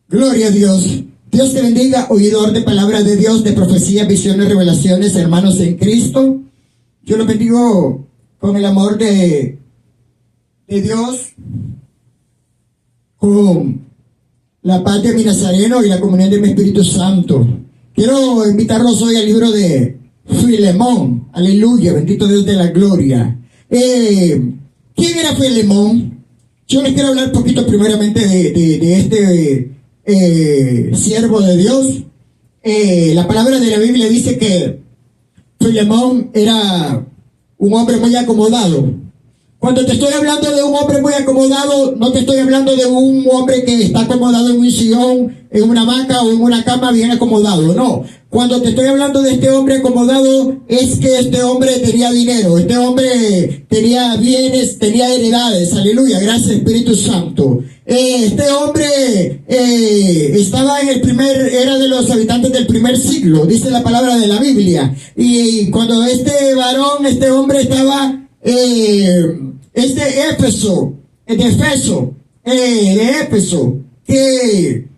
Gloria a Dios. Dios te bendiga, oidor de palabras de Dios, de profecías, visiones, revelaciones, hermanos en Cristo. Yo los bendigo con el amor de Dios, con la paz de mi Nazareno y la comunión de mi Espíritu Santo. Quiero invitarlos hoy al libro de Filemón. Aleluya, bendito Dios de la gloria. ¿Quién era Filemón? Yo les quiero hablar un poquito primeramente de este siervo de Dios. La palabra de la Biblia dice que Filemón era un hombre muy acomodado. Cuando te estoy hablando de un hombre muy acomodado, no te estoy hablando de un hombre que está acomodado en un sillón, en una hamaca o en una cama bien acomodado, no. Cuando te estoy hablando de este hombre acomodado, es que este hombre tenía dinero, este hombre tenía bienes, tenía heredades, aleluya, gracias Espíritu Santo. Este hombre estaba era de los habitantes del primer siglo, dice la palabra de la Biblia. Y cuando este varón, este hombre estaba de Éfeso, que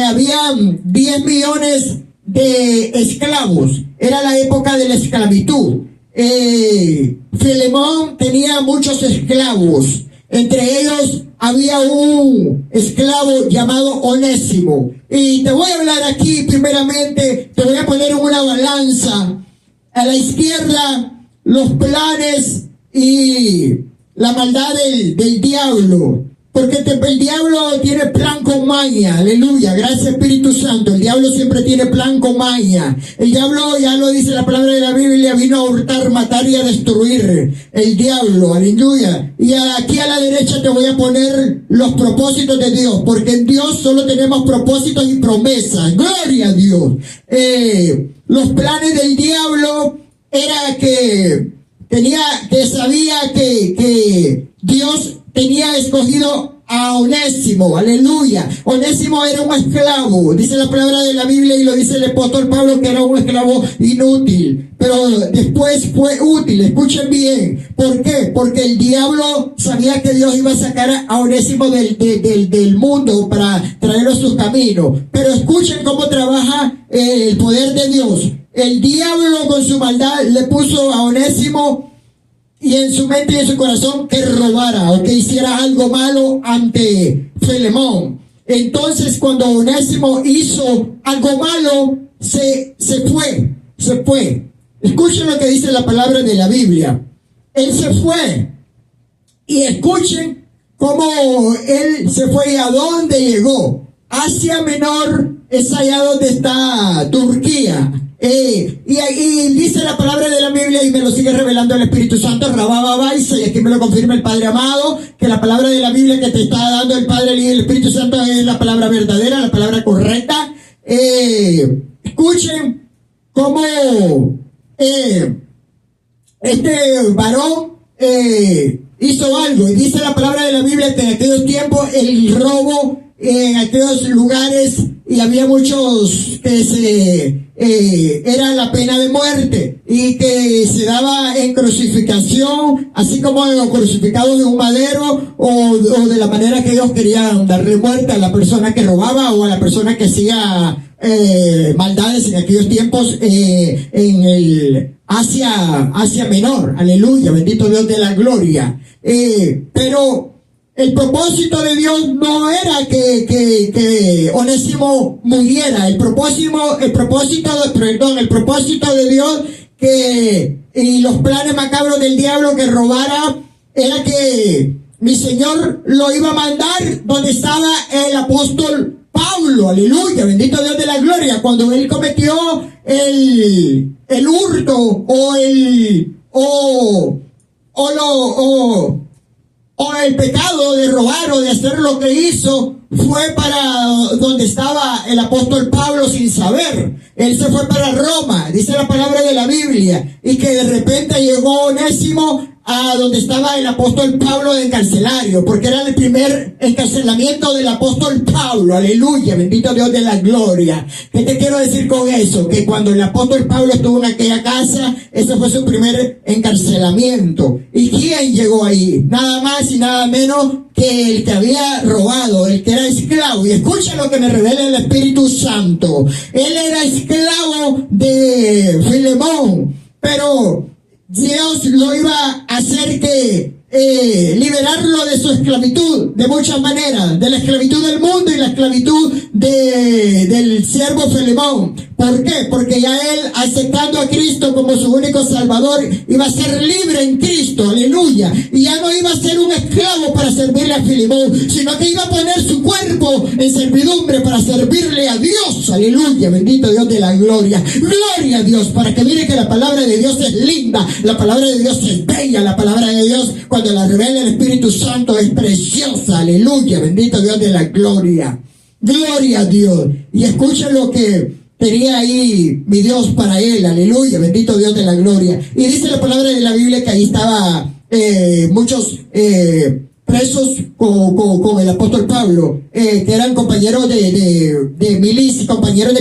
habían 10 millones de esclavos. Era la época de la esclavitud. Filemón tenía muchos esclavos. Entre ellos había un esclavo llamado Onésimo. Y te voy a hablar aquí primeramente, te voy a poner en una balanza. A la izquierda, los planes y la maldad del diablo, porque el diablo tiene plan con maña, aleluya, gracias Espíritu Santo. El diablo siempre tiene plan con maña. El diablo, ya lo dice la palabra de la Biblia, vino a hurtar, matar y a destruir. El diablo, aleluya. Y aquí a la derecha te voy a poner los propósitos de Dios, porque en Dios solo tenemos propósitos y promesas, gloria a Dios. Los planes del diablo era que sabía que Dios tenía escogido a Onésimo, aleluya. Onésimo era un esclavo, dice la palabra de la Biblia y lo dice el apóstol Pablo, que era un esclavo inútil, pero después fue útil. Escuchen bien, ¿por qué? Porque el diablo sabía que Dios iba a sacar a Onésimo del mundo para traerlo a sus caminos, pero escuchen cómo trabaja el poder de Dios. El diablo con su maldad le puso a Onésimo y en su mente y en su corazón que robara o que hiciera algo malo ante Filemón. Entonces cuando Onésimo hizo algo malo, se fue. Escuchen lo que dice la palabra de la Biblia. Él se fue. Y escuchen cómo él se fue y a dónde llegó. Asia Menor es allá donde está Turquía. Y dice la palabra de la Biblia y me lo sigue revelando el Espíritu Santo, Rabababaisa, y aquí me lo confirma el Padre amado, que la palabra de la Biblia que te está dando el Padre y el Espíritu Santo es la palabra verdadera, la palabra correcta. Escuchen cómo este varón hizo algo, y dice la palabra de la Biblia que en aquellos tiempos el robo en aquellos lugares, y había muchos que era la pena de muerte y que se daba en crucificación, así como crucificados de un madero o de la manera que ellos querían darle muerte a la persona que robaba o a la persona que hacía maldades en aquellos tiempos en el Asia Menor, aleluya, bendito Dios de la gloria. Pero el propósito de Dios no era que Onésimo muriera. El propósito de Dios y los planes macabros del diablo que robara era que mi Señor lo iba a mandar donde estaba el apóstol Pablo, aleluya, bendito Dios de la gloria. Cuando él cometió el hurto o el pecado de robar o de hacer lo que hizo, fue para donde estaba el apóstol Pablo sin saber. Él se fue para Roma, dice la palabra de la Biblia, y que de repente llegó Onésimo a donde estaba el apóstol Pablo de encarcelario, porque era el primer encarcelamiento del apóstol Pablo. Aleluya, bendito Dios de la gloria. ¿Qué te quiero decir con eso? Que cuando el apóstol Pablo estuvo en aquella casa, ese fue su primer encarcelamiento. ¿Y quién llegó ahí? Nada más y nada menos que el que había robado, el que era esclavo. Y escucha lo que me revela el Espíritu Santo. Él era esclavo de Filemón, pero Dios lo iba a hacer que liberarlo de su esclavitud de muchas maneras, de la esclavitud del mundo y la esclavitud del siervo Filemón. ¿Por qué? Porque ya él, aceptando a Cristo como su único Salvador, iba a ser libre en Cristo, aleluya, y ya no iba a ser un esclavo para servirle a Filemón, sino que iba a poner su cuerpo en servidumbre para servirle a Dios, aleluya, bendito Dios de la gloria, gloria a Dios, para que mire que la palabra de Dios es linda, la palabra de Dios es bella, la palabra de Dios cuando la revela el Espíritu Santo es preciosa, aleluya, bendito Dios de la gloria, gloria a Dios. Y escuchen lo que tenía ahí mi Dios para él, aleluya, bendito Dios de la gloria. Y dice la palabra de la Biblia que ahí estaba muchos presos con el apóstol Pablo, que eran compañeros de milicia, compañeros de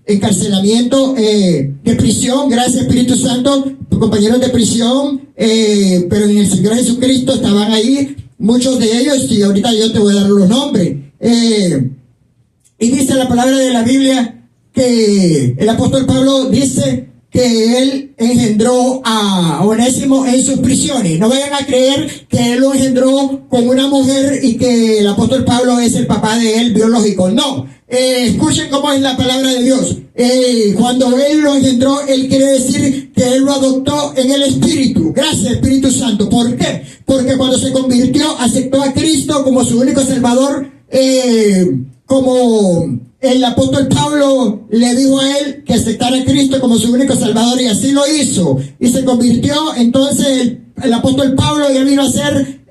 encarcelamiento, de prisión, gracias Espíritu Santo, compañeros de prisión, pero en el Señor Jesucristo estaban ahí, muchos de ellos, y ahorita yo te voy a dar los nombres. Y dice la palabra de la Biblia que el apóstol Pablo dice que él engendró a Onésimo en sus prisiones. No vayan a creer que él lo engendró con una mujer y que el apóstol Pablo es el papá de él biológico. No. Escuchen cómo es la palabra de Dios. Cuando él lo engendró, él quiere decir que él lo adoptó en el Espíritu. Gracias Espíritu Santo. ¿Por qué? Porque cuando se convirtió, aceptó a Cristo como su único Salvador, como el apóstol Pablo le dijo a él que aceptara a Cristo como su único Salvador, y así lo hizo, y se convirtió. Entonces el apóstol Pablo ya vino a ser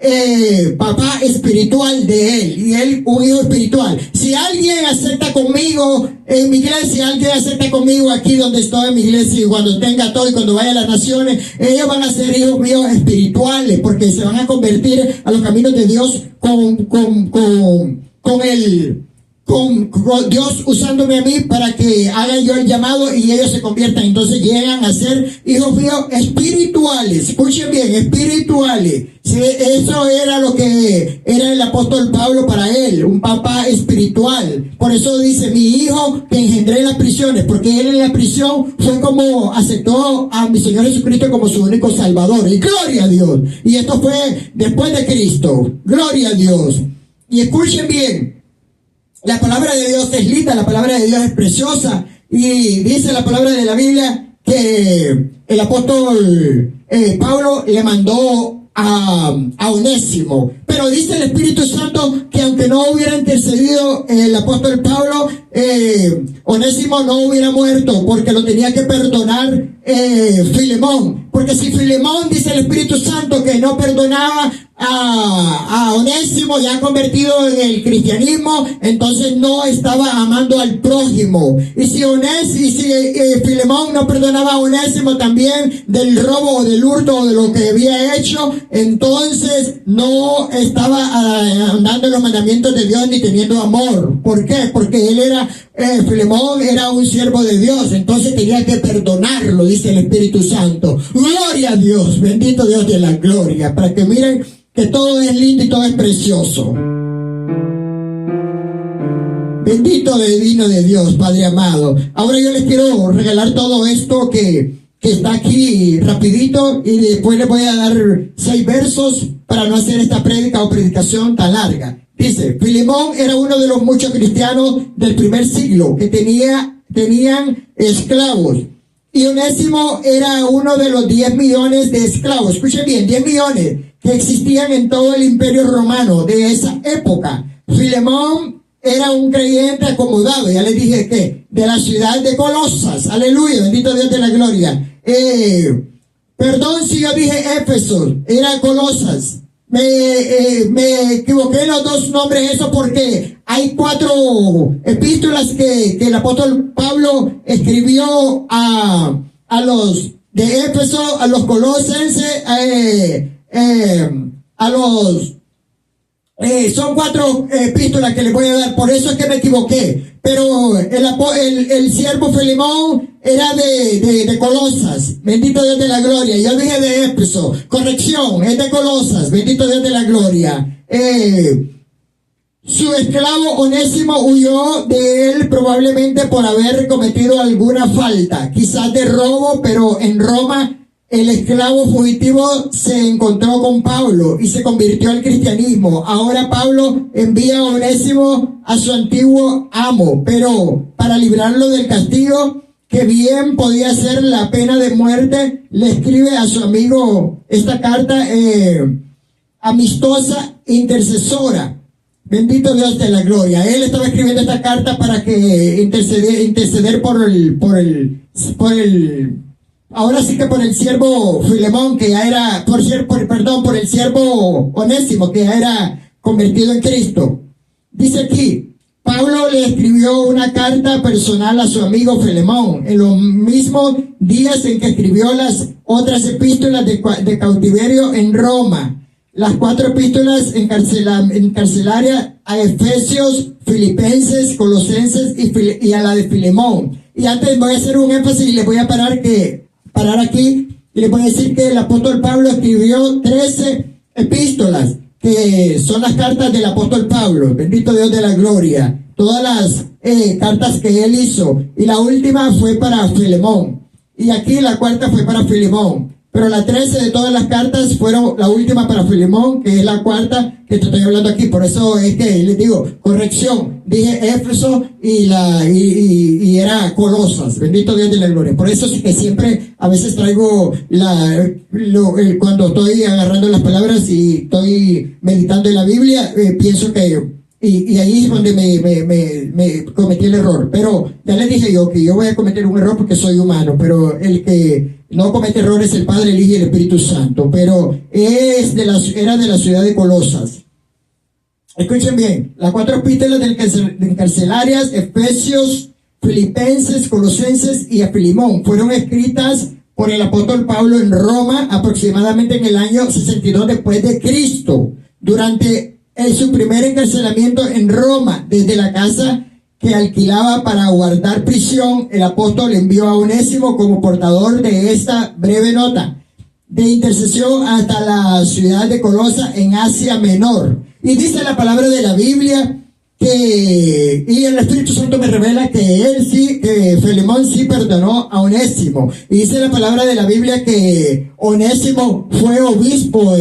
papá espiritual de él, y él un hijo espiritual. Si alguien acepta conmigo en mi iglesia, alguien acepta conmigo aquí donde estoy en mi iglesia, y cuando tenga todo y cuando vaya a las naciones, ellos van a ser hijos míos espirituales, porque se van a convertir a los caminos de Dios con Dios usándome a mí para que haga yo el llamado y ellos se conviertan. Entonces llegan a ser hijos míos espirituales. Escuchen bien, espirituales. Sí, eso era lo que era el apóstol Pablo para él, un papá espiritual. Por eso dice, mi hijo que engendré en las prisiones, porque él en la prisión fue como aceptó a mi Señor Jesucristo como su único Salvador. Y gloria a Dios. Y esto fue después de Cristo. Gloria a Dios. Y escuchen bien. La palabra de Dios es linda, la palabra de Dios es preciosa, y dice la palabra de la Biblia que el apóstol Pablo le mandó a Onésimo, pero dice el Espíritu Santo que aunque no hubiera intercedido el apóstol Pablo, Onésimo no hubiera muerto, porque lo tenía que perdonar Filemón, porque si Filemón, dice el Espíritu Santo, que no perdonaba a Onésimo, ya convertido en el cristianismo, entonces no estaba amando al prójimo. Y si Filemón no perdonaba a Onésimo también del robo o del hurto o de lo que había hecho, entonces no estaba andando en los mandamientos de Dios ni teniendo amor. ¿Por qué? Porque él era Filemón era un siervo de Dios, entonces tenía que perdonarlo, dice el Espíritu Santo. Gloria a Dios, bendito Dios de la gloria, para que miren que todo es lindo y todo es precioso. Bendito divino de Dios, Padre amado. Ahora yo les quiero regalar todo esto que está aquí rapidito, y después les voy a dar 6 versos para no hacer esta prédica o predicación tan larga. Dice, Filemón era uno de los muchos cristianos del primer siglo que tenían esclavos. Y Onésimo era uno de los 10 millones de esclavos. Escuchen bien, 10 millones que existían en todo el imperio romano de esa época. Filemón era un creyente acomodado, ya les dije que de la ciudad de Colosas. Aleluya, bendito Dios de la gloria. Perdón si yo dije Éfeso, era Colosas. Me equivoqué en los 2 nombres, eso porque hay 4 epístolas que el apóstol Pablo escribió a los de Éfeso a los Colosenses, a los... son 4 epístolas que les voy a dar, por eso es que me equivoqué. Pero el siervo Filemón era de Colosas, bendito Dios de la gloria. Yo dije de Éfeso, corrección, es de Colosas, bendito Dios de la gloria. Su esclavo Onésimo huyó de él probablemente por haber cometido alguna falta, quizás de robo, pero en Roma el esclavo fugitivo se encontró con Pablo y se convirtió al cristianismo. Ahora Pablo envía a Onésimo a su antiguo amo, pero para librarlo del castigo, que bien podía ser la pena de muerte, le escribe a su amigo esta carta amistosa, intercesora. Bendito Dios de la gloria. Él estaba escribiendo esta carta para que interceder por el ahora sí que por el siervo Filemón, que ya era, por el siervo Onésimo, que ya era convertido en Cristo. Dice aquí, Pablo le escribió una carta personal a su amigo Filemón, en los mismos días en que escribió las otras epístolas de cautiverio en Roma. Las 4 epístolas encarcelarias a Efesios, Filipenses, Colosenses y a la de Filemón. Y antes voy a hacer un énfasis y les voy a parar aquí y les voy a decir que el apóstol Pablo escribió 13 epístolas, que son las cartas del apóstol Pablo, bendito Dios de la gloria, todas las cartas que él hizo, y la última fue para Filemón, y aquí la 4ª fue para Filemón, pero las 13 de todas las cartas fueron la última para Filemón, que es la 4ª que te estoy hablando aquí. Por eso es que les digo, corrección, dije Éfeso y era Colosas, bendito Dios de la gloria. Por eso sí que siempre a veces traigo cuando estoy agarrando las palabras y estoy meditando en la Biblia, pienso que y ahí es donde me cometí el error. Pero ya les dije yo que yo voy a cometer un error porque soy humano, pero el que no comete errores es el Padre, el Hijo y el Espíritu Santo. Pero era de la ciudad de Colosas. Escuchen bien, las 4 epístolas encarcelarias, Efesios, Filipenses, Colosenses y a Filemón, fueron escritas por el apóstol Pablo en Roma aproximadamente en el año 62 después de Cristo. Durante su primer encarcelamiento en Roma, desde la casa que alquilaba para guardar prisión, el apóstol envió a Onésimo como portador de esta breve nota de intercesión hasta la ciudad de Colosa en Asia Menor. Y dice la palabra de la Biblia y el Espíritu Santo me revela que Filemón sí perdonó a Onésimo. Y dice la palabra de la Biblia que Onésimo fue obispo,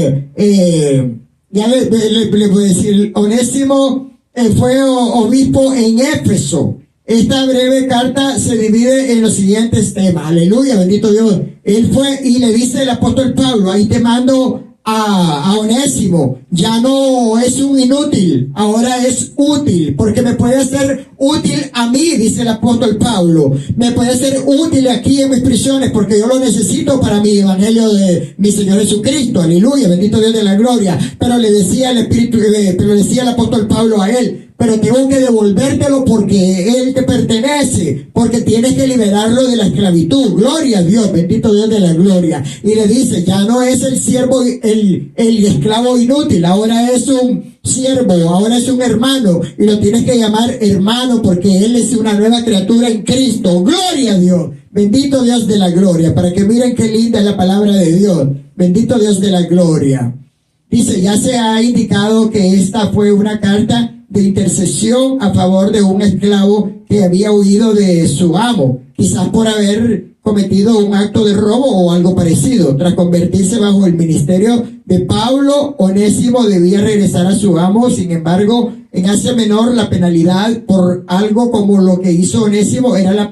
ya le voy a decir, Onésimo fue obispo en Éfeso. Esta breve carta se divide en los siguientes temas. Aleluya, bendito Dios. Él fue y le dice el apóstol Pablo, ahí te mando a Onésimo, ya no es un inútil, ahora es útil, porque me puede ser útil a mí, dice el apóstol Pablo, me puede ser útil aquí en mis prisiones, porque yo lo necesito para mi evangelio de mi Señor Jesucristo, aleluya, bendito Dios de la gloria. Pero le decía el apóstol Pablo a él, pero tengo que devolvértelo porque él te pertenece, porque tienes que liberarlo de la esclavitud. Gloria a Dios, bendito Dios de la gloria. Y le dice, ya no es el siervo, el esclavo inútil, ahora es un siervo, ahora es un hermano, y lo tienes que llamar hermano porque él es una nueva criatura en Cristo. Gloria a Dios, bendito Dios de la gloria, para que miren qué linda es la palabra de Dios. Bendito Dios de la gloria. Dice, ya se ha indicado que esta fue una carta de intercesión a favor de un esclavo que había huido de su amo, quizás por haber cometido un acto de robo o algo parecido. Tras convertirse bajo el ministerio de Pablo, Onésimo debía regresar a su amo. Sin embargo, en Asia Menor la penalidad por algo como lo que hizo Onésimo era la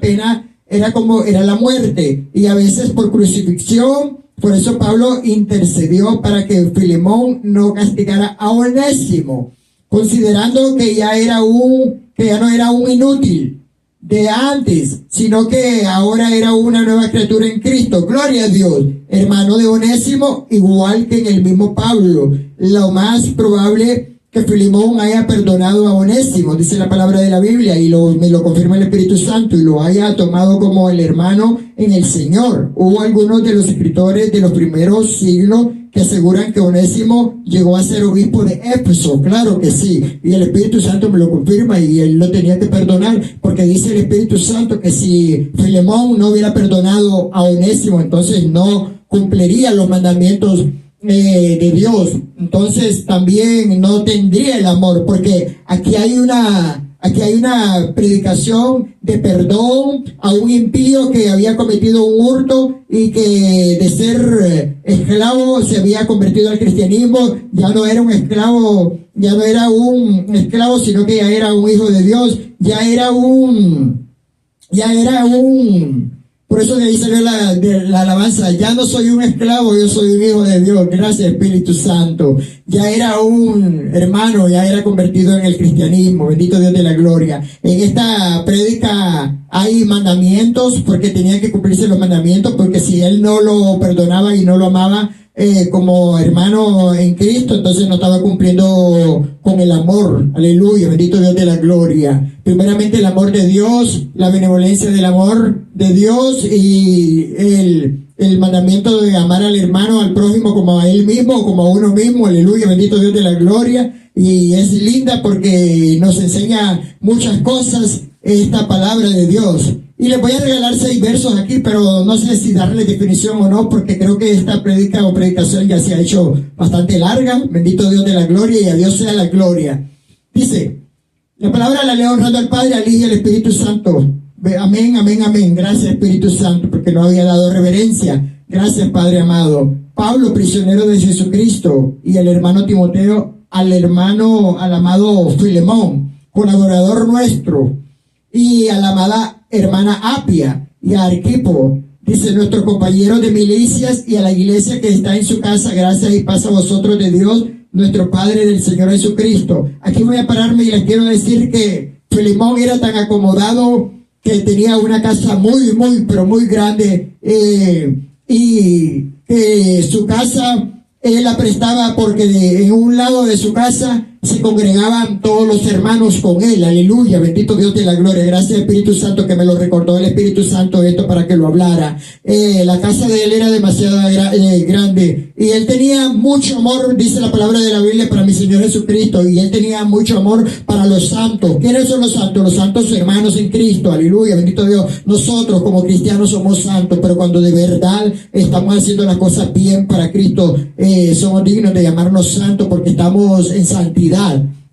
muerte, y a veces por crucifixión. Por eso Pablo intercedió para que Filemón no castigara a Onésimo, considerando que ya no era un inútil de antes, sino que ahora era una nueva criatura en Cristo. Gloria a Dios, hermano de Onésimo, igual que en el mismo Pablo. Lo más probable que Filemón haya perdonado a Onésimo, dice la palabra de la Biblia, y me lo confirma el Espíritu Santo, y lo haya tomado como el hermano en el Señor. Hubo algunos de los escritores de los primeros siglos que aseguran que Onésimo llegó a ser obispo de Éfeso. Claro que sí, y el Espíritu Santo me lo confirma, y él lo tenía que perdonar, porque dice el Espíritu Santo que si Filemón no hubiera perdonado a Onésimo, entonces no cumpliría los mandamientos de Dios. Entonces también no tendría el amor, porque aquí hay una predicación de perdón a un impío que había cometido un hurto y que de ser esclavo se había convertido al cristianismo. Ya no era un esclavo, sino que ya era un hijo de Dios, por eso le dice la alabanza: ya no soy un esclavo, yo soy un hijo de Dios. Gracias, Espíritu Santo. Ya era un hermano, ya era convertido en el cristianismo. Bendito Dios de la gloria. En esta prédica hay mandamientos, porque tenía que cumplirse los mandamientos, porque si él no lo perdonaba y no lo amaba como hermano en Cristo, entonces no estaba cumpliendo con el amor. Aleluya, bendito Dios de la gloria. Primeramente el amor de Dios, la benevolencia del amor de Dios, y el mandamiento de amar al hermano, al prójimo como a él mismo, como a uno mismo. Aleluya, bendito Dios de la gloria. Y es linda porque nos enseña muchas cosas esta palabra de Dios. Y les voy a regalar 6 versos aquí, pero no sé si darle definición o no, porque creo que esta predicación ya se ha hecho bastante larga. Bendito Dios de la gloria, y a Dios sea la gloria. Dice, la palabra la leo honrando al Padre, al Hijo y al Espíritu Santo. Amén, amén, amén. Gracias, Espíritu Santo, porque no había dado reverencia. Gracias, Padre amado. Pablo, prisionero de Jesucristo, y el hermano Timoteo, al amado Filemón, colaborador nuestro, y a la amada hermana Apia, y a Arquipo, dice, nuestros compañeros de milicias, y a la iglesia que está en su casa: gracias y paz a vosotros de Dios nuestro Padre, del Señor Jesucristo. Aquí voy a pararme y les quiero decir que Filemón era tan acomodado que tenía una casa muy, muy, pero muy grande, y que su casa él la prestaba porque en un lado de su casa se congregaban todos los hermanos con él. Aleluya, bendito Dios de la gloria. Gracias, Espíritu Santo, que me lo recordó el Espíritu Santo esto para que lo hablara. La casa de él era demasiado grande, y él tenía mucho amor, dice la palabra de la Biblia, para mi Señor Jesucristo, y él tenía mucho amor para los santos. ¿Quiénes son los santos? Los santos hermanos en Cristo. Aleluya, bendito Dios. Nosotros como cristianos somos santos, pero cuando de verdad estamos haciendo las cosas bien para Cristo, somos dignos de llamarnos santos, porque estamos en santidad.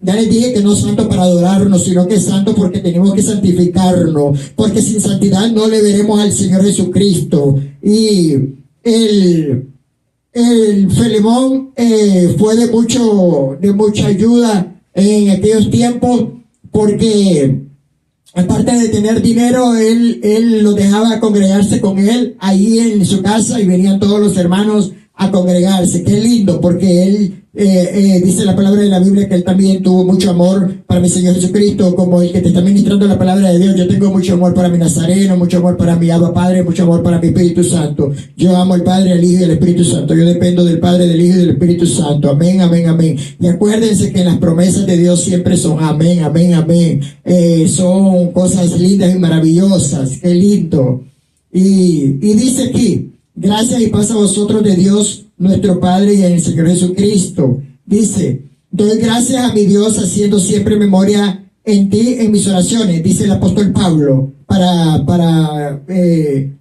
Ya les dije que no es santo para adorarnos, sino que es santo porque tenemos que santificarnos, porque sin santidad no le veremos al Señor Jesucristo. Y el Filemón fue de mucha ayuda en aquellos tiempos, porque aparte de tener dinero, él lo dejaba congregarse con él ahí en su casa, y venían todos los hermanos a congregarse. Qué lindo, porque él dice la palabra de la Biblia que él también tuvo mucho amor para mi Señor Jesucristo, como el que te está ministrando la palabra de Dios. Yo tengo mucho amor para mi Nazareno, mucho amor para mi Abba Padre, mucho amor para mi Espíritu Santo. Yo amo al Padre, al Hijo y al Espíritu Santo. Yo dependo del Padre, del Hijo y del Espíritu Santo. Amén, amén, amén. Y acuérdense que las promesas de Dios siempre son amén, amén, amén. Son cosas lindas y maravillosas. Qué lindo. Y dice aquí: gracias y paz a vosotros de Dios nuestro Padre y en el Señor Jesucristo. Dice, doy gracias a mi Dios haciendo siempre memoria en ti en mis oraciones, dice el apóstol Pablo, para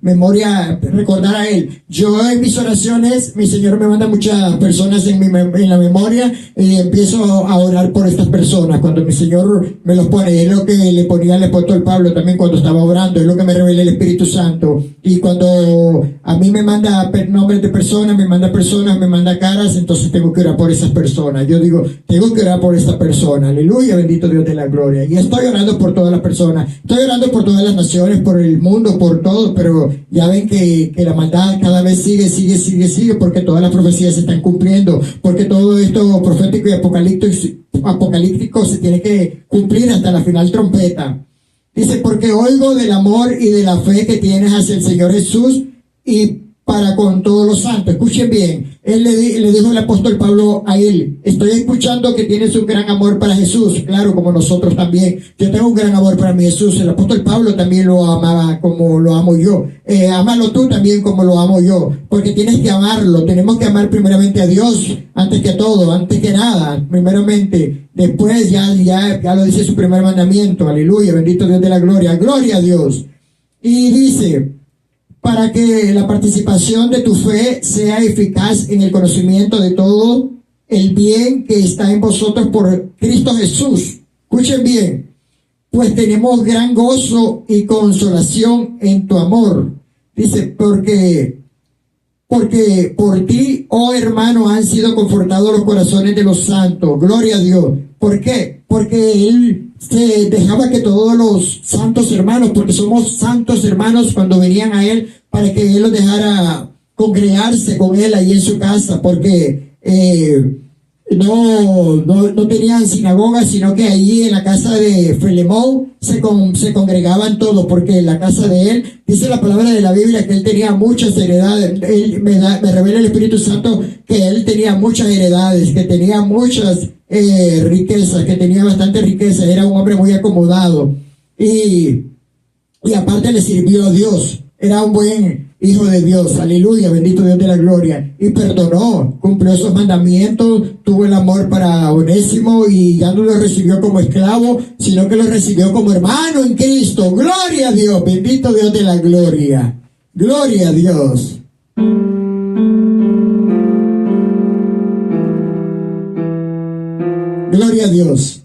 memoria, recordar a él. Yo en mis oraciones, mi Señor me manda muchas personas en la memoria, y empiezo a orar por estas personas cuando mi Señor me los pone. Es lo que le ponía el apóstol Pablo también cuando estaba orando, es lo que me revela el Espíritu Santo. Y cuando a mí me manda nombres de personas, me manda caras, entonces tengo que orar por esas personas. Yo digo, tengo que orar por esta persona. Aleluya, bendito Dios de la gloria. Y estoy orando por todas las personas, estoy orando por todas las naciones, por el mundo, por todo, pero ya ven que la maldad cada vez sigue, porque todas las profecías se están cumpliendo, porque todo esto profético y apocalíptico se tiene que cumplir hasta la final trompeta. Dice, porque oigo del amor y de la fe que tienes hacia el Señor Jesús, y para con todos los santos. Escuchen bien, le dijo el apóstol Pablo a él: estoy escuchando que tienes un gran amor para Jesús. Claro, como nosotros también. Yo tengo un gran amor para mi Jesús. El apóstol Pablo también lo amaba como lo amo yo. Ámalo tú también como lo amo yo, porque tienes que amarlo. Tenemos que amar primeramente a Dios, antes que todo, antes que nada, primeramente. Después ya lo dice su primer mandamiento. Aleluya, bendito Dios de la gloria. Gloria a Dios. Y dice: para que la participación de tu fe sea eficaz en el conocimiento de todo el bien que está en vosotros por Cristo Jesús. Escuchen bien: pues tenemos gran gozo y consolación en tu amor. Dice, porque por ti, oh hermano, han sido confortados los corazones de los santos. Gloria a Dios. ¿Por qué? Porque él se dejaba que todos los santos hermanos, porque somos santos hermanos, cuando venían a él, para que él los dejara congregarse con él ahí en su casa, porque no tenían sinagoga, sino que allí en la casa de Filemón se congregaban todos, porque en la casa de él, dice la palabra de la Biblia, que él tenía muchas heredades. Me revela el Espíritu Santo que él tenía muchas heredades, que tenía muchas riquezas, que tenía bastante riqueza. Era un hombre muy acomodado y aparte le sirvió a Dios. Era un buen hijo de Dios. Aleluya, bendito Dios de la gloria. Y perdonó, cumplió esos mandamientos, tuvo el amor para Onésimo, y ya no lo recibió como esclavo, sino que lo recibió como hermano en Cristo. Gloria a Dios, bendito Dios de la gloria. Gloria a Dios. Gloria a Dios.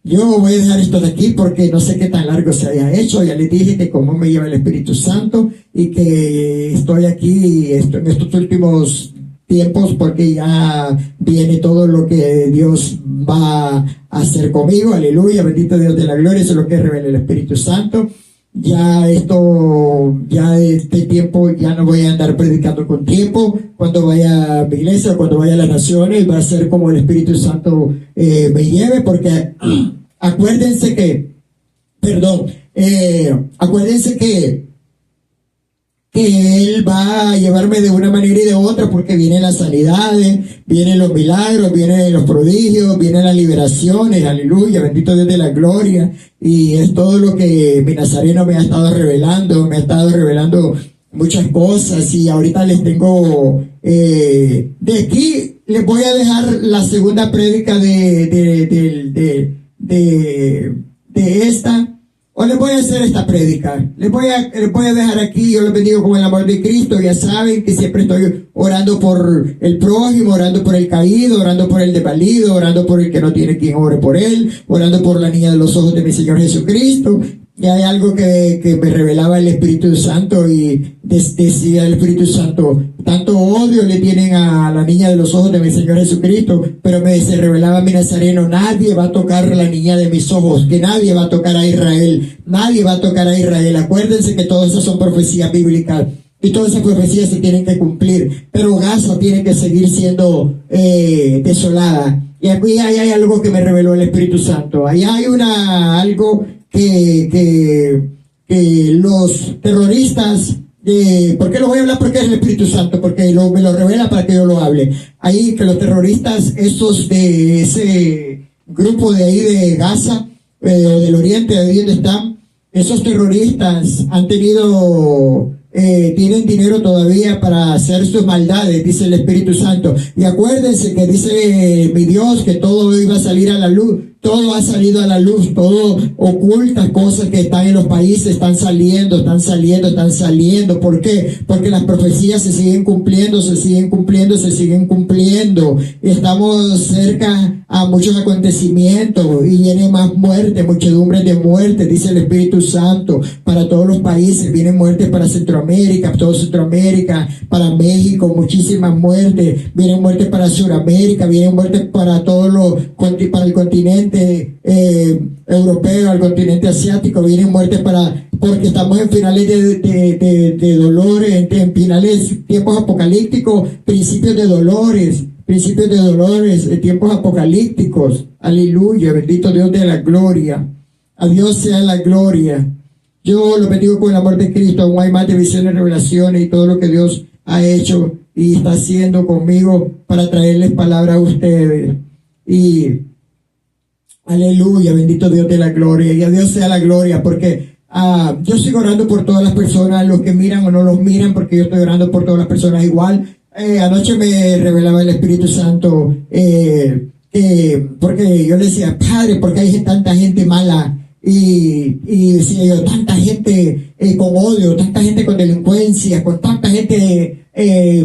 Yo voy a dejar esto de aquí porque no sé qué tan largo se haya hecho. Ya les dije que cómo me lleva el Espíritu Santo, y que estoy aquí en estos últimos tiempos porque ya viene todo lo que Dios va a hacer conmigo. Aleluya, bendito Dios de la gloria. Eso es lo que revela el Espíritu Santo. Ya este tiempo ya no voy a andar predicando con tiempo. Cuando vaya a mi iglesia, cuando vaya a las naciones, va a ser como el Espíritu Santo me lleve, porque acuérdense que Él va a llevarme de una manera y de otra, porque vienen las sanidades, vienen los milagros, vienen los prodigios, vienen las liberaciones. Aleluya, bendito Dios de la gloria. Y es todo lo que mi Nazareno me ha estado revelando muchas cosas. Y ahorita les tengo, de aquí les voy a dejar la segunda prédica de esta. O les voy a hacer esta prédica. Les voy a dejar aquí. Yo les bendigo con el amor de Cristo. Ya saben que siempre estoy orando por el prójimo, orando por el caído, orando por el desvalido, orando por el que no tiene quien ore por él, orando por la niña de los ojos de mi Señor Jesucristo. Y hay algo que me revelaba el Espíritu Santo, y decía el Espíritu Santo: tanto odio le tienen a la niña de los ojos de mi Señor Jesucristo, pero se revelaba mi Nazareno: nadie va a tocar la niña de mis ojos, que nadie va a tocar a Israel, nadie va a tocar a Israel. Acuérdense que todas esas son profecías bíblicas, y todas esas profecías se tienen que cumplir, pero Gaza tiene que seguir siendo desolada. Y aquí hay algo que me reveló el Espíritu Santo. Ahí hay algo que los terroristas, ¿por qué lo voy a hablar? Porque es el Espíritu Santo, porque me lo revela para que yo lo hable. Ahí que los terroristas, esos de ese grupo de ahí de Gaza, o del oriente, de ahí donde están, esos terroristas han tienen dinero todavía para hacer sus maldades, dice el Espíritu Santo. Y acuérdense que dice mi Dios que todo iba a salir a la luz. Todo ha salido a la luz, todo ocultas cosas que están en los países, están saliendo. ¿Por qué? Porque las profecías se siguen cumpliendo. Estamos cerca a muchos acontecimientos, y viene más muerte, muchedumbres de muerte, dice el Espíritu Santo, para todos los países. Vienen muertes para Centroamérica, todo Centroamérica, para México, muchísimas muertes. Vienen muertes para Sudamérica, vienen muertes para para el continente europeo, al continente asiático. Vienen muertes porque estamos en finales de dolores, en finales, tiempos apocalípticos, principios de dolores, tiempos apocalípticos. Aleluya, bendito Dios de la gloria. A Dios sea la gloria. Yo lo bendigo con el amor de Cristo. Aún hay más de visiones, revelaciones y todo lo que Dios ha hecho y está haciendo conmigo para traerles palabra a ustedes. Y aleluya, bendito Dios de la gloria, y a Dios sea la gloria, porque yo sigo orando por todas las personas, los que miran o no los miran, porque yo estoy orando por todas las personas igual. Anoche me revelaba el Espíritu Santo, porque yo le decía, Padre, porque hay tanta gente mala, y decía yo, tanta gente con odio, tanta gente con delincuencia, con tanta gente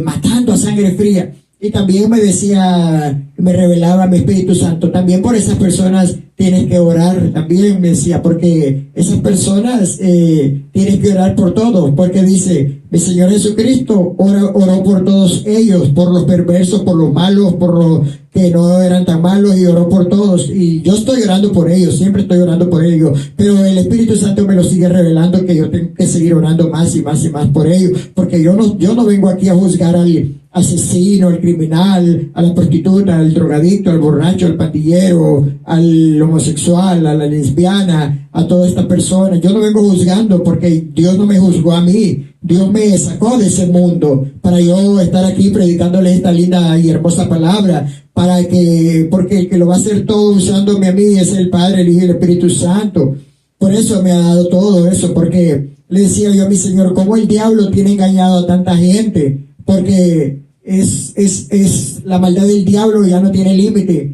matando a sangre fría. Y también me decía, me revelaba mi Espíritu Santo, también por esas personas tienes que orar, también me decía, porque esas personas tienes que orar por todos, porque dice, el Señor Jesucristo oró por todos ellos, por los perversos, por los malos, por los que no eran tan malos, y oró por todos, y yo estoy orando por ellos, siempre estoy orando por ellos, pero el Espíritu Santo me lo sigue revelando, que yo tengo que seguir orando más y más y más por ellos, porque yo no vengo aquí a juzgar al asesino, al criminal, a la prostituta, al drogadicto, al borracho, al pandillero, al homosexual, a la lesbiana, a toda esta persona. Yo no vengo juzgando, porque Dios no me juzgó a mí. Dios me sacó de ese mundo para yo estar aquí predicándoles esta linda y hermosa palabra, porque el que lo va a hacer todo usándome a mí es el Padre, el Hijo y el Espíritu Santo. Por eso me ha dado todo eso, porque le decía yo a mi Señor, ¿cómo el diablo tiene engañado a tanta gente? Porque es la maldad del diablo, ya no tiene límite.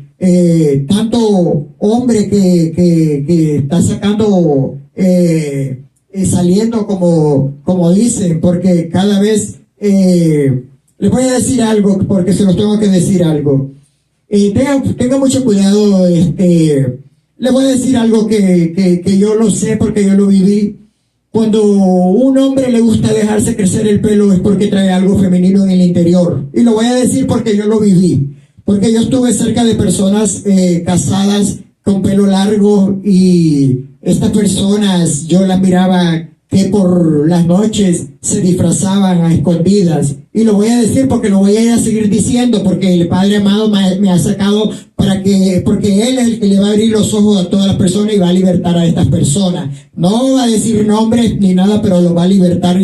Tanto hombre que está sacando, saliendo como dicen, porque cada vez, les voy a decir algo, porque se los tengo que decir algo. Tenga mucho cuidado, les voy a decir algo que yo lo sé porque yo lo viví. Cuando un hombre le gusta dejarse crecer el pelo es porque trae algo femenino en el interior. Y lo voy a decir porque yo lo viví. Porque yo estuve cerca de personas casadas con pelo largo, y estas personas yo las miraba que por las noches se disfrazaban a escondidas. Y lo voy a decir porque lo voy a seguir diciendo, porque el Padre amado me ha sacado porque Él es el que le va a abrir los ojos a todas las personas y va a libertar a estas personas. No va a decir nombres ni nada, pero lo va a libertar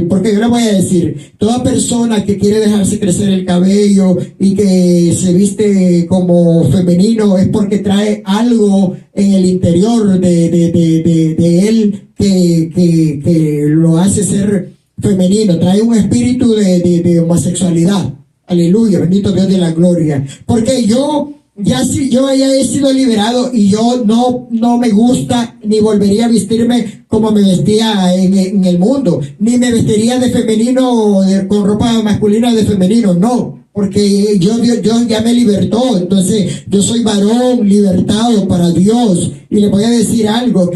porque yo le voy a decir, toda persona que quiere dejarse crecer el cabello y que se viste como femenino es porque trae algo en el interior de él que lo hace ser femenino, trae un espíritu de homosexualidad. Aleluya, bendito Dios de la gloria. Porque yo ya he sido liberado, y yo no me gusta ni volvería a vestirme como me vestía en el mundo, ni me vestiría de femenino con ropa masculina de femenino, no, porque Dios ya me libertó. Entonces yo soy varón libertado para Dios. Y le voy a decir algo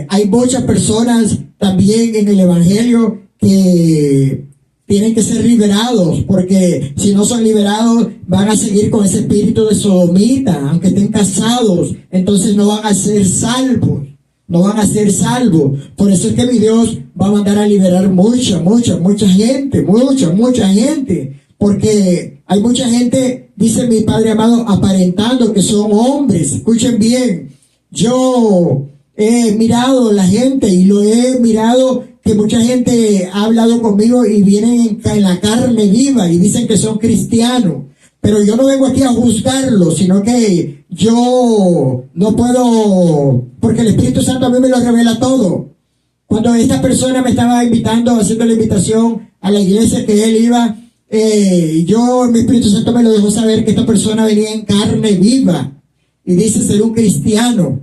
hay muchas personas también en el evangelio que tienen que ser liberados, porque si no son liberados van a seguir con ese espíritu de sodomita, aunque estén casados, entonces no van a ser salvos. Por eso es que mi Dios va a mandar a liberar mucha gente, porque hay mucha gente, dice mi Padre amado, aparentando que son hombres. Escuchen bien, yo he mirado la gente, y lo he mirado, que mucha gente ha hablado conmigo y vienen en la carne viva y dicen que son cristianos. Pero yo no vengo aquí a juzgarlos, sino que yo no puedo, porque el Espíritu Santo a mí me lo revela todo. Cuando esta persona me estaba haciendo la invitación a la iglesia que él iba, mi Espíritu Santo me lo dejó saber que esta persona venía en carne viva y dice ser un cristiano.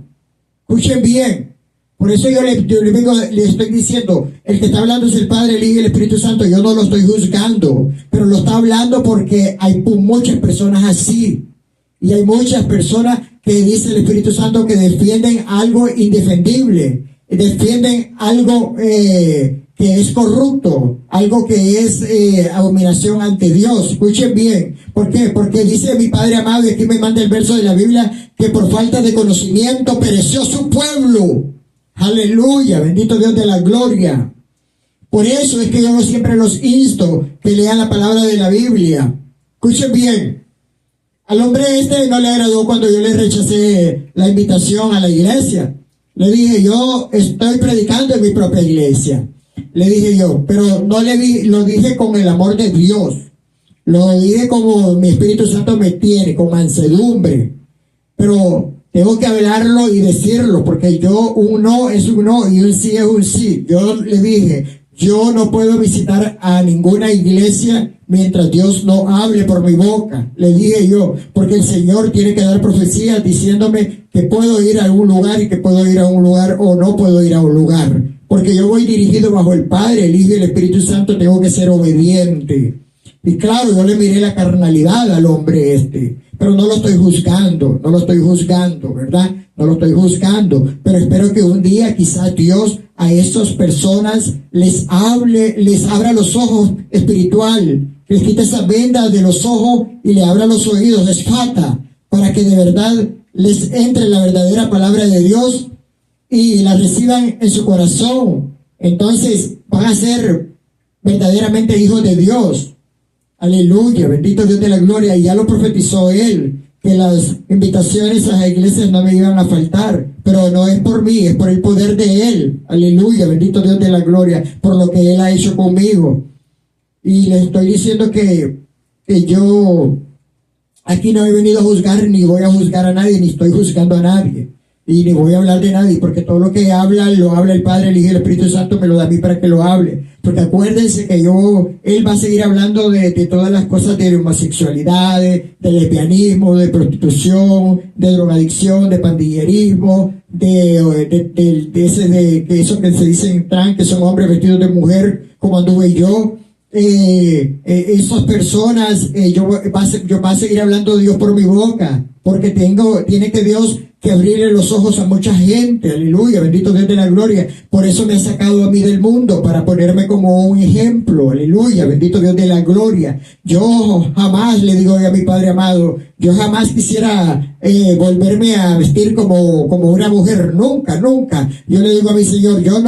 Escuchen bien. Por eso yo le estoy diciendo, el que está hablando es el Padre, el Hijo y el Espíritu Santo. Yo no lo estoy juzgando, pero lo está hablando porque hay muchas personas así. Y hay muchas personas que dice el Espíritu Santo que defienden algo indefendible, defienden algo que es corrupto, algo que es abominación ante Dios. Escuchen bien. ¿Por qué? Porque dice mi Padre amado, y aquí me manda el verso de la Biblia, que por falta de conocimiento pereció su pueblo. Aleluya, bendito Dios de la gloria. Por eso es que yo siempre los insto que lean la palabra de la Biblia. Escuchen bien. Al hombre no le agradó cuando yo le rechacé la invitación a la iglesia. Le dije, yo estoy predicando en mi propia iglesia. Le dije yo, pero no lo dije con el amor de Dios. Lo dije como mi Espíritu Santo me tiene, con mansedumbre. Pero tengo que hablarlo y decirlo, porque un no es un no y un sí es un sí. Yo le dije, yo no puedo visitar a ninguna iglesia mientras Dios no hable por mi boca. Le dije yo, porque el Señor tiene que dar profecías diciéndome que puedo ir a algún lugar y que puedo ir a un lugar o no puedo ir a un lugar. Porque yo voy dirigido bajo el Padre, el Hijo y el Espíritu Santo, tengo que ser obediente. Y claro, yo le miré la carnalidad al hombre pero no lo estoy juzgando, ¿verdad? No lo estoy juzgando, pero espero que un día quizás Dios a estas personas les abra los ojos espiritual, les quite esa venda de los ojos y le abra los oídos, les falta, para que de verdad les entre la verdadera palabra de Dios y la reciban en su corazón. Entonces van a ser verdaderamente hijos de Dios. Aleluya, bendito Dios de la gloria. Y ya lo profetizó él, que las invitaciones a las iglesias no me iban a faltar, pero no es por mí, es por el poder de él. Aleluya, bendito Dios de la gloria, por lo que él ha hecho conmigo. Y le estoy diciendo que yo aquí no he venido a juzgar, ni voy a juzgar a nadie, ni estoy juzgando a nadie. Y ni voy a hablar de nadie, porque todo lo que habla, lo habla el Padre, el Hijo y el Espíritu Santo, me lo da a mí para que lo hable. Porque acuérdense que él va a seguir hablando de todas las cosas de homosexualidad, de lesbianismo, de prostitución, de drogadicción, de pandillerismo, de eso que se dicen trans, que son hombres vestidos de mujer, como anduve yo. Esas personas, yo va a seguir hablando de Dios por mi boca, porque tiene que Dios que abrirle los ojos a mucha gente, aleluya, bendito Dios de la gloria. Por eso me ha sacado a mí del mundo, para ponerme como un ejemplo, aleluya, bendito Dios de la gloria. Yo jamás, le digo a mi Padre amado, yo jamás quisiera volverme a vestir como una mujer, nunca. Yo le digo a mi Señor, yo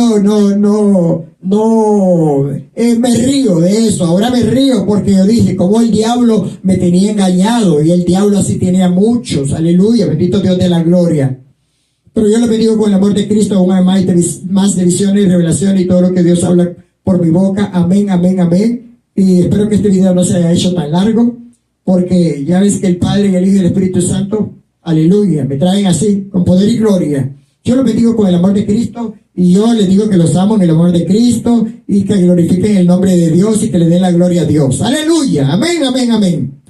me río de eso, ahora me río porque yo dije, como el diablo me tenía engañado, y el diablo así tenía muchos, aleluya, bendito Dios de la gloria. Pero yo lo bendigo con el amor de Cristo, aún más de visiones y revelaciones y todo lo que Dios habla por mi boca, amén, amén, amén. Y espero que este video no se haya hecho tan largo, porque ya ves que el Padre y el Hijo y el Espíritu Santo, aleluya, me traen así, con poder y gloria. Yo los bendigo con el amor de Cristo, y yo les digo que los amo en el amor de Cristo, y que glorifiquen el nombre de Dios y que le den la gloria a Dios. Aleluya, amén, amén, amén.